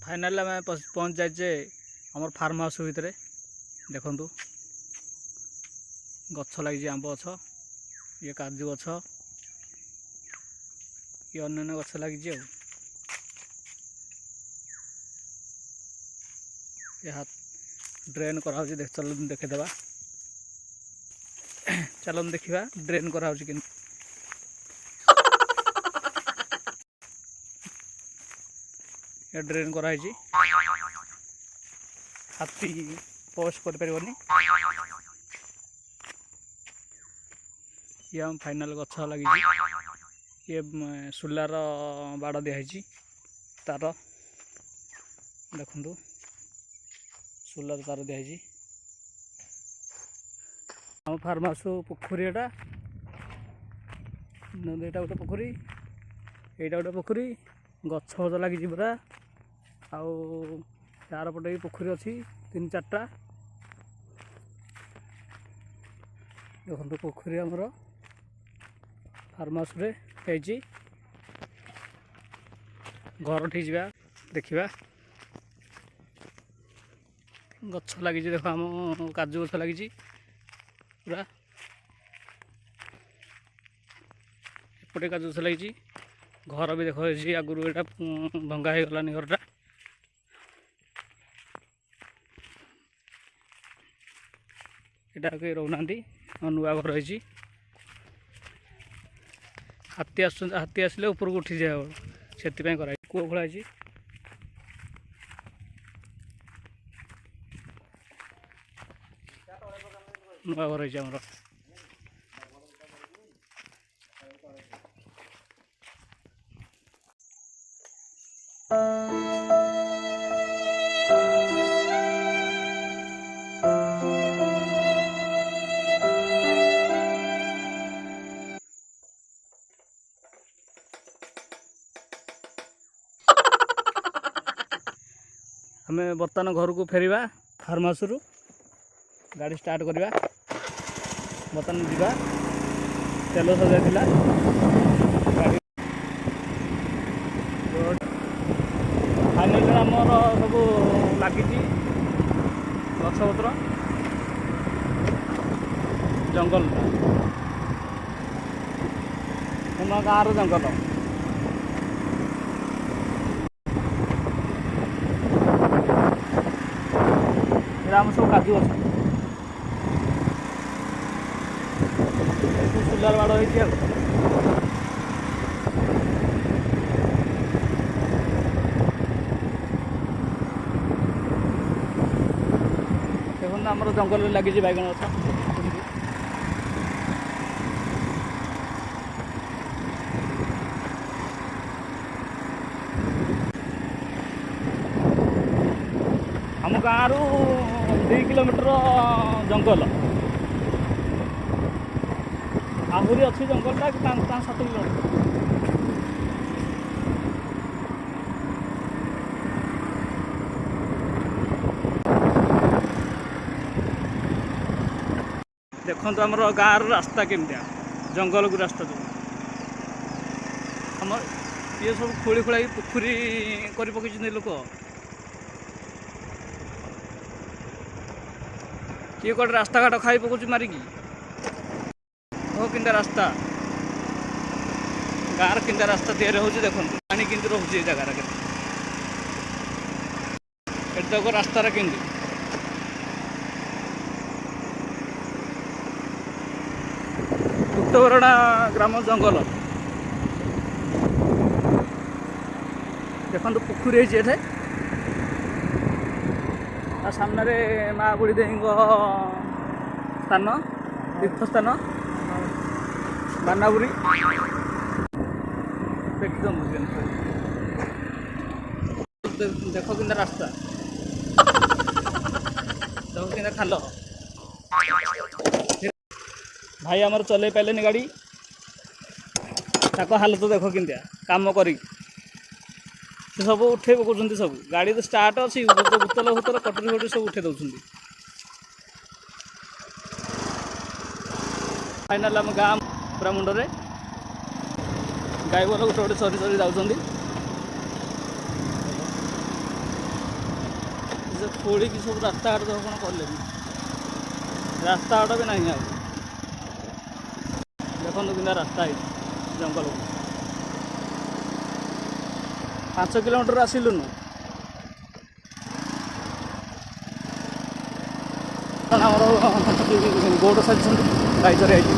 Final आम पहुँच जाइए आम फार्म हाउस भितर देखु गछ लगी आंब गछ ये काजू गछ ये अन्य गछ लगी हाथ ड्रेन करा चल देखीदे चलन देखा ड्रेन करा कि ड्रेन कराई हाथी पोस्ट कर पारनी ये हम फाइनाल गछ लगी ये सोलार बाड़ दिखाई तार देखु सोलार तार दिखाई आम फार्म हाउस पोखरी एटा गोटे पोखरी एटा गोटे पोखरी गछ गछ लगी पूरा आउ चार पटे भी पोखरी अच्छी 3-4टा देखो पोखरी आमर फार्म हाउस घर ठीक जा देखा गछ लगी देख आम काजू गछ लगी पूरा एपटे काजू गछ लगी घर भी देख आगुरी एटा भंगा हो गलानी घरटा ये रोना नुआ घर रही हाथी आसले ऊपर को उठी जाए से करा कूଅ खोलाई नुआ घर रही आमर आम बर्तमान घर को फेरवा फार्म हाउस रु गाड़ी स्टार्ट करवा बर्तमान जीवा तेल सजा गाड़ी फाइनाल आमर सब लगी गछपत्र जंगल आम गाँव जंगल आम सब काजू अच्छा सोलार बाड़ हो देखो आमर जंगल लगी बैगन गछ आम गाँव 2 किलोमीटर जंगल आहरी अच्छी जंगलटा 5-7 किलोमीटर देखो आमर गाँव रास्ता केमतिया जंगल को रास्ता जो आम ये सब खोली खोला पोखरी कर पकड़ लोक किए कौटे रास्ता घाट खाई पकाच मारिकी हो कि रास्ता गाँव कि रास्ता तैयारी हो देखो पानी कि रोचे जगार देख रास्तार कि उत्तरवरणा ग्राम जंगल देखो पोखरी है सामने माँ बुढ़ी देवी स्थान तीर्थ स्थान बानाबुरी देख कि रास्ता देख कि खाल भाई आमर चल पारे गाड़ी हालत देख कि कम कर सब उठे पकाउछन्ति सब गाड़ी तो स्टार्ट अच्छी बोतल भूतल कटोरी फटोरी सब उठे दौरान फाइनाल आम गाँ पूरा मुंडे गाई गोल गोटे गोटे सरी सरी जाऊँच ପୋଡ଼ିକି ସବୁ ରାସ୍ତାଘାଟ ସବୁ କ'ଣ କଲେନି, ରାସ୍ତାଘାଟ ବି ନାହିଁ ଆଉ। ଦେଖନ୍ତୁ କେମିତି ରାସ୍ତା ହେଇଛି ଜଙ୍ଗଲକୁ। 5 କିଲୋମିଟର ଆସିଲୁନୁ। ଆମର ଗୋଡ଼ ସାଜିଛନ୍ତି ଗାଈ ଚରେ ଆଇଛି।